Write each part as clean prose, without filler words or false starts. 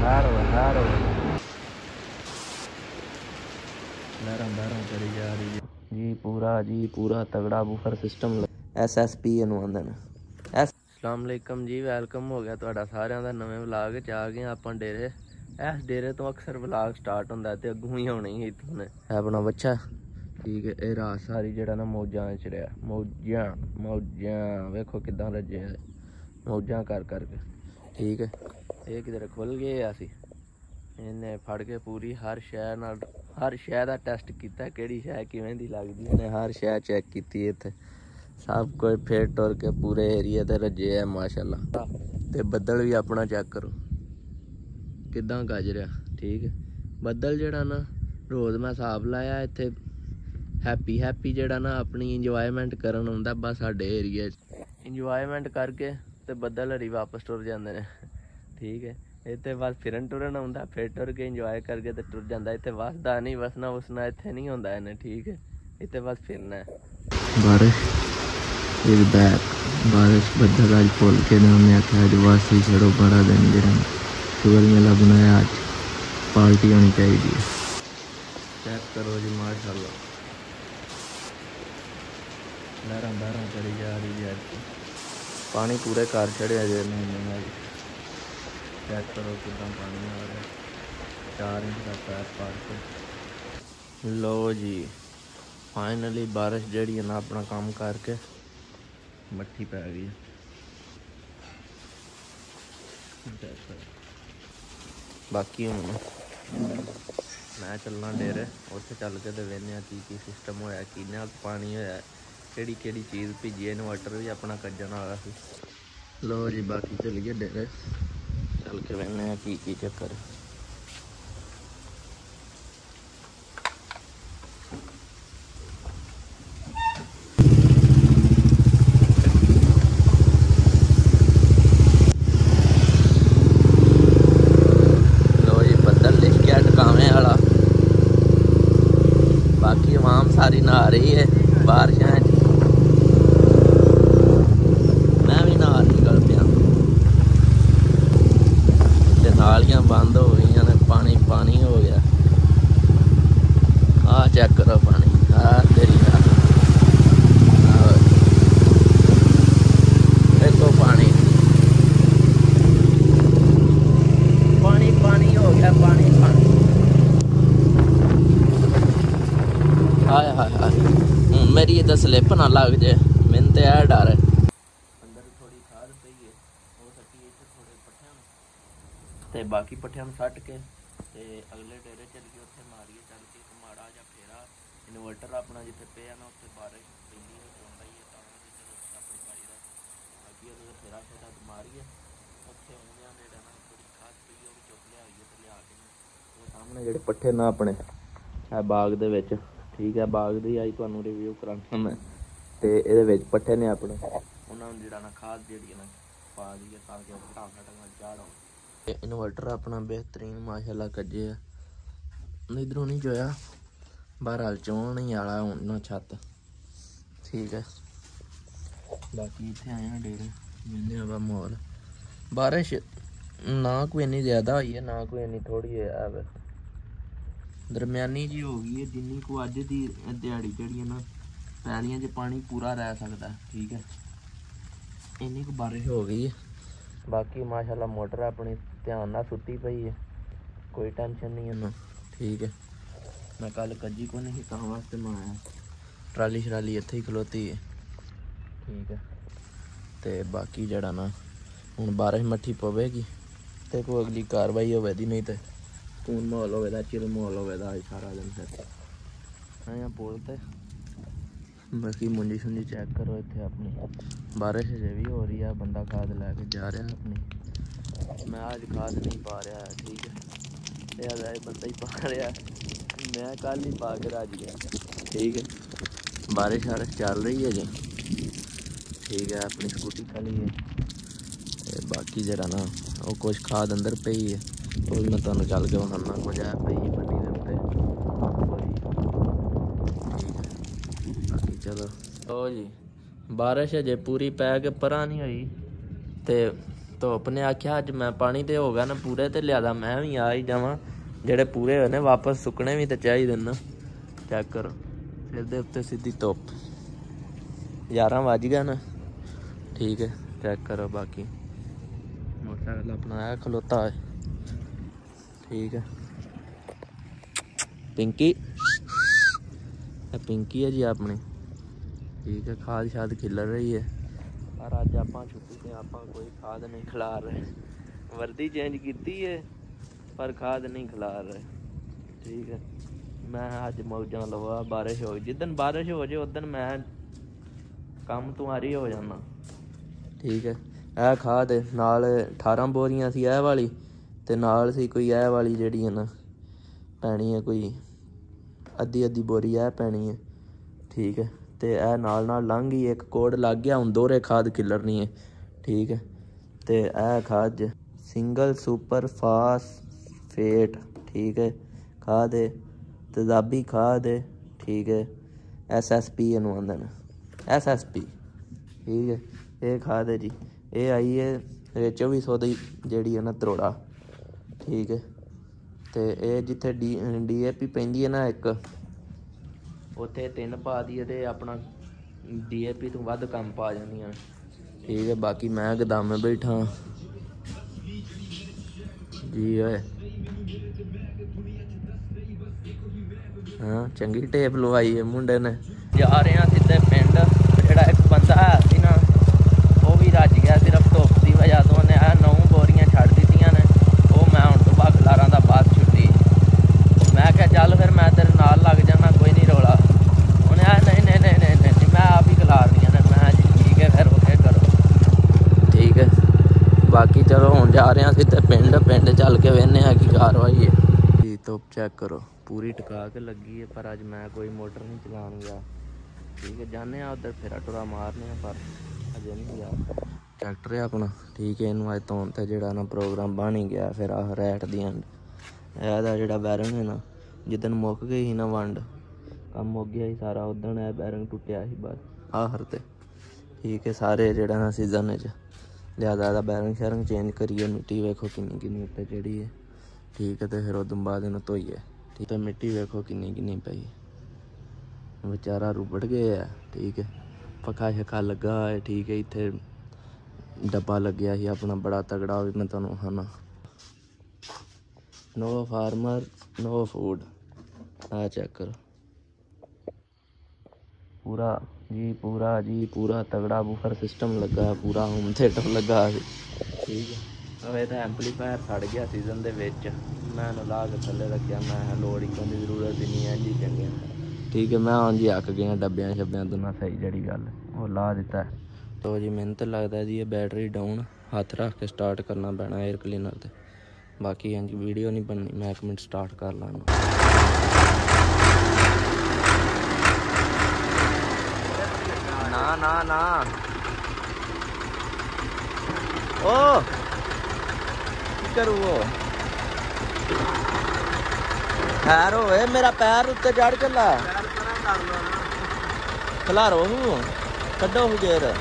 लहरों चली जा रही है जी पूरा तगड़ा बूफर सिस्टम SSP आंदे ने। अस्सलाम वालेकुम जी, वैलकम हो गया तुहाडा सारिਆਂ ਦਾ नवे व्लॉग च आ गए ਆਪਾਂ डेरे। इस डेरे तो अक्सर व्लॉग स्टार्ट होंदा ते अगों ही होनी ही इत्थों ने है अपना बच्चा। ठीक है, ये रात सारी जेड़ा ना मौजां च रहा, मौजां वेखो किदां रजे मौजां कर करके। ठीक है, ये किधर खुल गए असी इन्हें फड़ के पूरी हर शै दा टेस्ट किया, केड़ी शै किवें दी लगदी, इन्हें हर शै चेक की इत्थे सब कुछ फिर टुर के पूरे एरिया ते रजे है माशाल्लाह। ते बदल भी अपना चेक करो किदां गज रहा। ठीक है, बदल जेड़ा ना रोज़ मैं हिसाब लाया इत्थे हैप्पी जेड़ा ना अपनी इंजॉयमेंट करन आउंदा बस साडे एरिया च। इंजॉयमेंट करके ते बदल हरी वापस टुर जांदे ने। ठीक है, इत्थे बस फिरन टुरन आउंदा, फिर टुर के इंजॉय करके ते टुर जांदा। इत्थे वसदा नहीं, वसना वुसना इत्थे नहीं होंदा इन्हें। ठीक है, इत्थे बस फिरना है। बारिश बदल अज भुल के उन्हें आख्या अज बस ही छड़ो बड़ा दिन जरा शुगर मेला बनाया, अज पार्टी होनी चाहिए। चेक करो जी माशाल्लाह, लहरां चली जा रही है। पानी पूरे घर चढ़िया जे महीने। चेक करो कितना पानी आ रहा है, 4 इंच का पैर पार के। लो जी फाइनली बारिश जड़ी है ना अपना काम करके मट्ठी पै गई। बाकी हूँ मैं चलना डेरे, उत्थे चल के तो वेखने की सिस्टम होया, किन्ना पानी होया, केड़ी चीज़ भिजी। इन्वर्टर भी अपना कज्जन वाला सी। लो जी बाकी चलिए डेरे, चल के वेखने की चक्कर है। बाकी आवाम सारी नहा रही है बारिशों, मैं भी नहा निकल पाया। नालियां बंद हो गई ने, पानी हो गया। आ चेक करो पानी, तेरी देखो पानी हो गया। पानी हाय मेरी तो स्लिप ना लग जाए, मैंने तो यह डर है। अंदर थोड़ी खाद पई है, वो सट्टी इत्थे थोड़े पट्ठियां ते बाकी पट्ठियां सट के ते अगले डेरे चल गए, उत्थे मारिए चल के एक माड़ा जा फेरा। इन्वर्टर अपना जिथे पे ना उत्थे बारिश पैंदी है, चौंदा ही है, तां चलो अपनी बारी दा बाकी उधर फेरा मारिए। उत्थे आउंदियां जेड़ा ना थोड़ी खाद पई है, वो चुक लिया ते लिया के वो सामने जेड़े पट्ठे ना अपने है बाग दे विच। ठीक है, बाग दी आई तुहानू रिव्यू कराना मैं। ते इहदे विच पट्ठे ने अपने, उन्हां नूं जेड़ा ना खाद जेड़ी ना पा दी तां कि फटाफट झाड़ आउण। इन्वर्टर अपना बेहतरीन माशाल्लाह कज्जे है, इधरों नहीं जोया बहरहाल चौन ही आला हुण छत। ठीक है, बाकी इत्थे आए हैं डेरे, मिलने आवा माहौल। बारिश ना कोई इन्नी ज़्यादा हुई है, ना कोई इन्नी थोड़ी है, दरम्यानी जी हो गई है। जिन्नी को अज दी दिहाड़ी जड़ी है ना पैलियां च पानी पूरा रह सकता है। ठीक है, इन्नी को बारिश हो गई है। बाकी माशाल्लाह मोटर अपनी ध्यान नाल सुत्ती पई है, कोई टेंशन नहीं है ना। ठीक है, मैं कल कज्जी को नहीं तां वास्ते मंगाया, ट्राली शराली इत्थे ही खलोती है। ठीक है, ते बाकी जड़ा ना हुण बारिश मट्ठी पवेगी ते कोई अगली कार्रवाई होवे दी, नहीं तो खून माहौल होवे दा, चिल माहौल होवे दा सारा दिन। फिर आया पुल ते बाकी मुंजी शुंजी चेक करो इत्थे अपनी। बारिश अजे भी हो रही है, बंदा खाद लैके जा रहा है अपनी। मैं आज खाद नहीं पा रहा है। ठीक है, बंदा ही पा रहा है, मैं कल ही पा के राज गया। ठीक है, बारिश शारिश चल रही है जी। ठीक है, अपनी स्कूटी खड़ी है, बाकी जरा ना वो कुछ खाद अंदर पई है, वो भी मैं तुहानू चल के विखाना। कुछ है पई बनी दे उत्ते। ठीक है, बाकी चलो ओ जी बारिश अजे पूरी पै के परा नहीं हुई ते ਧੁੱਪ ਨੇ ਆਖਿਆ ਅੱਜ ਮੈਂ ਪਾਣੀ ਤੇ ਹੋ ਗਿਆ ਨਾ ਪੂਰੇ ਤੇ ਲਿਆਦਾ, ਮੈਂ ਵੀ ਆ ਹੀ ਜਾਵਾਂ। ਜਿਹੜੇ ਪੂਰੇ ਹੋਏ ਨੇ ਵਾਪਸ ਸੁੱਕਣੇ ਵੀ ਤਾਂ ਚਾਹੀਦੇ ਨਾ। ਚੈੱਕ ਕਰੋ ਸਿਰ ਦੇ ਉੱਤੇ ਸਿੱਧੀ ਧੁੱਪ। 11 ਵੱਜ ਗਿਆ ਨਾ, ਠੀਕ ਹੈ। ਚੈੱਕ ਕਰੋ ਬਾਕੀ ਮੋਟਰਸਾਈਕਲ ਆਪਣਾ ਇਹ ਖਲੋਤਾ ਹੈ, ਠੀਕ ਹੈ। ਪਿੰਕੀ ਪਿੰਕੀ ਹੈ ਜੀ ਆਪਣੀ, ਠੀਕ ਹੈ। ਖਾਦ ਸ਼ਾਦ ਖਿਲਰ ਰਹੀ ਹੈ, ਪਰ ਅੱਜ ਆਪਾਂ ਛੁੱਟੀ 'ਤੇ ਆਪਾਂ ਕੋਈ ਖਾਦ ਨਹੀਂ ਖਿਲਾਰ ਰਹੇ। ਵਰਦੀ ਚੇਂਜ ਕੀਤੀ ਹੈ ਪਰ ਖਾਦ ਨਹੀਂ ਖਿਲਾਰ ਰਹੇ, ਠੀਕ ਹੈ। ਮੈਂ ਅੱਜ ਮੌਜਾਂ ਲਵਾ, ਬਾਰਿਸ਼ ਹੋ ਗਈ। ਜਿੱਦਣ ਬਾਰਿਸ਼ ਹੋ ਜਾਏ ਉਦਣ ਮੈਂ ਕੰਮ ਤੁਮਾਰੀ ਹੋ ਜਾਂਦਾ, ਠੀਕ ਹੈ। ਇਹ ਖਾਦ ਨਾਲ 18 ਬੋਰੀਆਂ ਸੀ ਇਹ ਵਾਲੀ, ਅਤੇ ਨਾਲ ਸੀ ਕੋਈ ਇਹ ਵਾਲੀ ਜਿਹੜੀ ਹੈ ਨਾ ਪੈਣੀ ਹੈ, ਕੋਈ ਅੱਧੀ ਬੋਰੀ ਇਹ ਪੈਣੀ ਹੈ, ਠੀਕ ਹੈ। ਅਤੇ ਇਹ ਨਾਲ ਲੰਘ ਗਈ, ਇੱਕ ਕੋਡ ਲੱਗ ਗਿਆ, ਹੁਣ ਦੋਹਰੇ ਖਾਦ ਖਿਲਰਨੀ ਹੈ, ਠੀਕ ਹੈ। ਅਤੇ ਇਹ ਖਾਦ ਸਿੰਗਲ ਸੁਪਰ ਫਾਸਫੇਟ, ਠੀਕ ਹੈ, ਖਾਦ ਹੈ। ਤੇਜ਼ਾਬੀ ਖਾਦ ਹੈ, ਠੀਕ ਹੈ। SSP ਇਹਨੂੰ ਆਉਂਦੇ ਨੇ, SSP, ਠੀਕ ਹੈ। ਇਹ ਖਾਦ ਹੈ ਜੀ, ਇਹ ਆਈ ਹੈ 2400 ਦੀ ਜਿਹੜੀ ਹੈ ਨਾ ਤਰੋੜਾ, ਠੀਕ ਹੈ। ਅਤੇ ਇਹ ਜਿੱਥੇ DAP ਪੈਂਦੀ ਹੈ ਨਾ ਇੱਕ, ਉੱਥੇ 3 ਪਾ ਦਈਏ ਅਤੇ ਆਪਣਾ DAP ਤੋਂ ਵੱਧ ਕੰਮ ਪਾ ਜਾਂਦੀਆਂ, ਠੀਕ ਹੈ। ਬਾਕੀ ਮੈਂ ਗਦਾਮੇ ਬੈਠਾ ਜੀ ਓਏ, ਹਾਂ ਚੰਗੀ ਟੇਪ ਲਵਾਈ ਹੈ ਮੁੰਡੇ ਨੇ। ਜਾ ਰਹੇ ਹਾਂ ਸਿੱਧੇ ਪਿੰਡ। ਜਿਹੜਾ ਇੱਕ ਬੰਦਾ ਹੈ ਸੀ ਨਾ, ਉਹ ਵੀ ਰੱਜ ਗਿਆ ਸਿਰਫ ਧੁੱਪ ਦੀ ਵਜ੍ਹਾ ਤੋਂ। ਉਹਨੇ ਇਹ 9 ਬੋਰੀਆਂ ਛੱਡ ਦਿੱਤੀਆਂ ਨੇ। ਉਹ ਮੈਂ ਹੁਣ ਤੋਂ ਬਾਅਦ ਖਲਾਰਾਂ ਦਾ ਬਾਅਦ ਛੁੱਟੀ। ਮੈਂ ਕਿਹਾ ਚੱਲ ਫਿਰ ਮੈਂ ਤੇਰੇ ਨਾਲ ਲੱਗ ਜਾਣਾ, ਕੋਈ ਨਹੀਂ ਰੌਲਾ। ਉਹਨੇ ਆ ਨਹੀਂ ਮੈਂ ਆਪ ਹੀ ਖਿਲਾਰਨੀਆਂ ਨੇ। ਮੈਂ ਜੀ ਠੀਕ ਹੈ ਫਿਰ ਓਕੇ ਕਰੋ, ਠੀਕ ਹੈ। ਬਾਕੀ ਚਲੋ ਹੁਣ ਜਾ ਰਹੇ ਹਾਂ ਸਿੱਧੇ ਪਿੰਡ ਚੱਲ ਕੇ ਵੇਖਦੇ ਹਾਂ ਕੀ ਕਾਰਵਾਈ ਹੈ। ਜੀ ਧੁੱਪ ਚੈੱਕ ਕਰੋ, ਪੂਰੀ ਟਿਕਾ ਕੇ ਲੱਗੀ ਹੈ, ਪਰ ਅੱਜ ਮੈਂ ਕੋਈ ਮੋਟਰ ਨਹੀਂ ਚਲਾਉਣ ਗਿਆ, ਠੀਕ ਹੈ। ਜਾਂਦੇ ਹਾਂ ਉੱਧਰ ਫੇਰਾ ਟੁਰਾ ਮਾਰਨੇ ਹਾਂ, ਪਰ ਅਜੇ ਨਹੀਂ ਗਿਆ। ਟਰੈਕਟਰ ਹੈ ਆਪਣਾ, ਠੀਕ ਹੈ। ਇਹਨੂੰ ਅੱਜ ਧੋਣ 'ਤੇ ਜਿਹੜਾ ਨਾ ਪ੍ਰੋਗਰਾਮ ਬਣ ਹੀ ਗਿਆ। ਫਿਰ ਆਹ ਰੈਟ ਦੀ ਐਂਡ ਇਹਦਾ ਜਿਹੜਾ ਬੈਰੰਗ ਹੈ ਨਾ, ਜਿੱਦਣ ਮੁੱਕ ਗਈ ਸੀ ਨਾ ਵੰਡ, ਕੰਮ ਮੁੱਕ ਗਿਆ ਸੀ ਸਾਰਾ, ਉੱਦਣ ਇਹ ਬੈਰੰਗ ਟੁੱਟਿਆ ਸੀ ਬਸ ਆਖਰ 'ਤੇ, ਠੀਕ ਹੈ। ਸਾਰੇ ਜਿਹੜਾ ਨਾ ਸੀਜ਼ਨ 'ਚ ਲਿਆਦਾ ਇਹਦਾ ਬੈਰੰਗ ਸ਼ੈਰੰਗ ਚੇਂਜ ਕਰੀਏ। ਮਿੱਟੀ ਵੇਖੋ ਕਿੰਨੀ ਉੱਤੇ ਚੜੀ ਹੈ, ਠੀਕ ਹੈ। ਅਤੇ ਫਿਰ ਉਦੋਂ ਬਾਅਦ ਇਹਨੂੰ ਧੋਈਏ, ਠੀਕ ਹੈ। ਮਿੱਟੀ ਵੇਖੋ ਕਿੰਨੀ ਪਈ, ਵਿਚਾਰਾ ਰੁਬੜ ਗਏ ਆ, ਠੀਕ ਹੈ। ਪੱਖਾ ਸ਼ੱਖਾ ਲੱਗਾ ਹੋਇਆ, ਠੀਕ ਹੈ। ਇੱਥੇ ਡੱਬਾ ਲੱਗਿਆ ਸੀ ਆਪਣਾ ਬੜਾ ਤਗੜਾ, ਵੀ ਮੈਂ ਤੁਹਾਨੂੰ ਖਾਣਾ। ਨੋ ਫਾਰਮਰ ਨੋ ਫੂਡ, ਆਹ ਚੈੱਕ ਕਰੋ। ਪੂਰਾ ਤਗੜਾ ਬੂਫਰ ਸਿਸਟਮ ਲੱਗਾ, ਪੂਰਾ ਹੋਮ ਥੀਏਟਰ ਲੱਗਾ ਸੀ, ਠੀਕ ਹੈ। ਇਹ ਤਾਂ ਐਂਪਲੀਫਾਇਰ ਸੜ ਗਿਆ ਸੀਜ਼ਨ ਦੇ ਵਿੱਚ, ਮੈਂ ਇਹਨੂੰ ਲਾ ਕੇ ਥੱਲੇ ਰੱਖਿਆ। ਮੈਂ ਲੋੜ ਹੀ ਦੀ ਜ਼ਰੂਰਤ ਹੀ ਨਹੀਂ ਹੈ ਜੀ, ਚੰਗੇ, ਠੀਕ ਹੈ। ਮੈਂ ਹਾਂਜੀ ਅੱਕ ਗਿਆ ਡੱਬਿਆਂ ਸ਼ੱਬਿਆਂ ਤੋਂ, ਨਾ ਸਹੀ ਜਿਹੜੀ ਗੱਲ ਉਹ ਲਾ ਦਿੱਤਾ। ਤੋ ਜੀ ਮੈਨੂੰ ਤਾਂ ਲੱਗਦਾ ਜੀ ਇਹ ਬੈਟਰੀ ਡਾਊਨ, ਹੱਥ ਰੱਖ ਕੇ ਸਟਾਰਟ ਕਰਨਾ ਪੈਣਾ ਏਅਰ ਕਲੀਨਰ 'ਤੇ। ਬਾਕੀ ਹਾਂਜੀ ਵੀਡੀਓ ਨਹੀਂ ਬਣਨੀ, ਮੈਂ 1 ਮਿੰਟ ਸਟਾਰਟ ਕਰ ਲਾਂ। ਨਾ ਓ ਕੀ ਕਰੂ ਉਹ, ਖੈਰ ਹੋਵੇ ਮੇਰਾ ਪੈਰ ਉੱਤੇ ਚੜ ਚੱਲਾ, ਖਲਾਰੋ ਕੱਢੋ ਗੇਰ।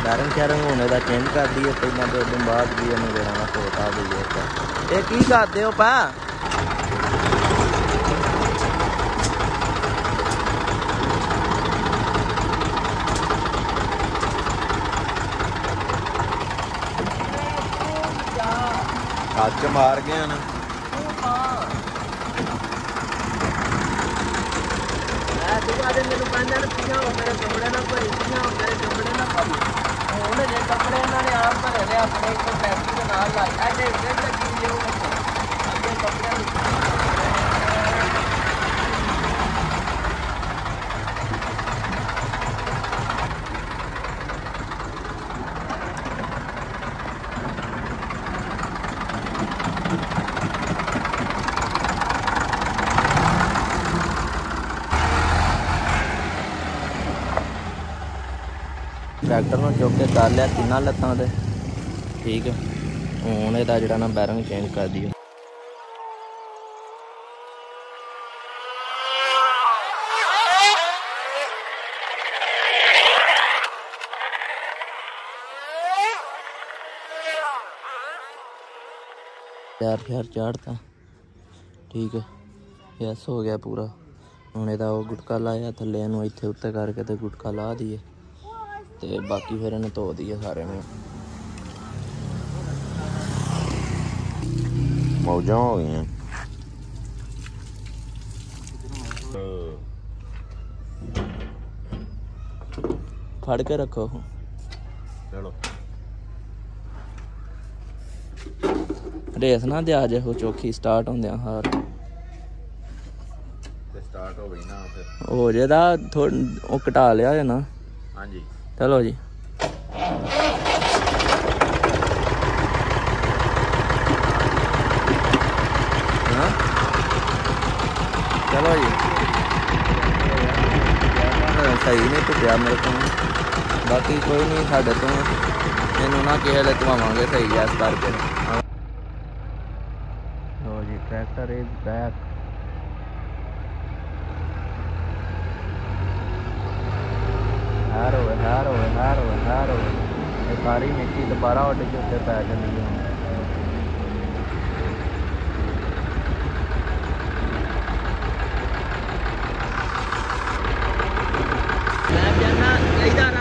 ਬੈਰੰਗ ਸ਼ੈਰੰਗ ਹੋਣੇ ਦਾ ਚੇਂਜ ਕਰ ਦਈਏ ਪਹਿਲਾਂ, ਤੇ ਉਦੋਂ ਬਾਅਦ ਵੀ ਇਹਨੂੰ ਜਿਹੜਾ ਧੋਤਾ ਦਈਏ। ਇਹ ਕੀ ਕਰਦੇ ਹੋ ਪਾ? ਹੱਥ ਮਾਰ ਗਏ ਨਾ, ਮੈਨੂੰ ਕਹਿੰਦੇ ਨੇ ਪੀਆਂ ਮੇਰੇ ਕੱਪੜੇ ਨਾਲ ਭਰੀ, ਪੀਆਂ ਮੇਰੇ ਕੱਪੜੇ ਨਾਲ ਭਰੀ। ਹੁਣ ਜੇ ਕੱਪੜੇ ਇਹਨਾਂ ਨੇ ਆਪ ਭਰੇ ਨੇ ਆਪਣੇ ਇੱਕ ਫੈਕਟਰੀ ਦੇ ਨਾਲ ਲਾਈ, ਐਡੇ ਲੱਗੀ ਜੇ ਅੱਗੇ ਕੱਪੜਿਆਂ ਨੂੰ। ਟਰੈਕਟਰ ਨੂੰ ਚੁੱਕ ਕੇ ਕਰ ਲਿਆ ਤਿੰਨਾਂ ਲੱਤਾਂ 'ਤੇ, ਠੀਕ ਹੈ। ਹੁਣ ਇਹਦਾ ਜਿਹੜਾ ਨਾ ਬੈਰੰਗ ਚੇਂਜ ਕਰ ਦਈਏ। टायर शायर चाढ़ता ठीक है। यस हो गया पूरा। हुण इहदा वो गुटका लाया थल्ले इहनूं इत्थे उत्ते करके ते गुटका ला दईए ते बाकी फिर इहनूं धो दईए सारे में। मौजां हो गई फड़ के रखो। चलो रेस ना दिया जे हो चौखी स्टार्ट होंदे हार स्टार्ट हो गई ना फिर हो जेदा थोड़ा घटा लिया है ना। हाँ जी चलो जी। हाँ चलो जी सही नहीं टुटिया मेरे को। बाकी कोई नहीं साढ़े तो इनू ना किसी वेले धवावांगे सही गैस करके। लो G tractor is back. Harrow ये सारी मिट्टी दोबारा उड़ के उत्ते पै चली है। मैं जाना इधर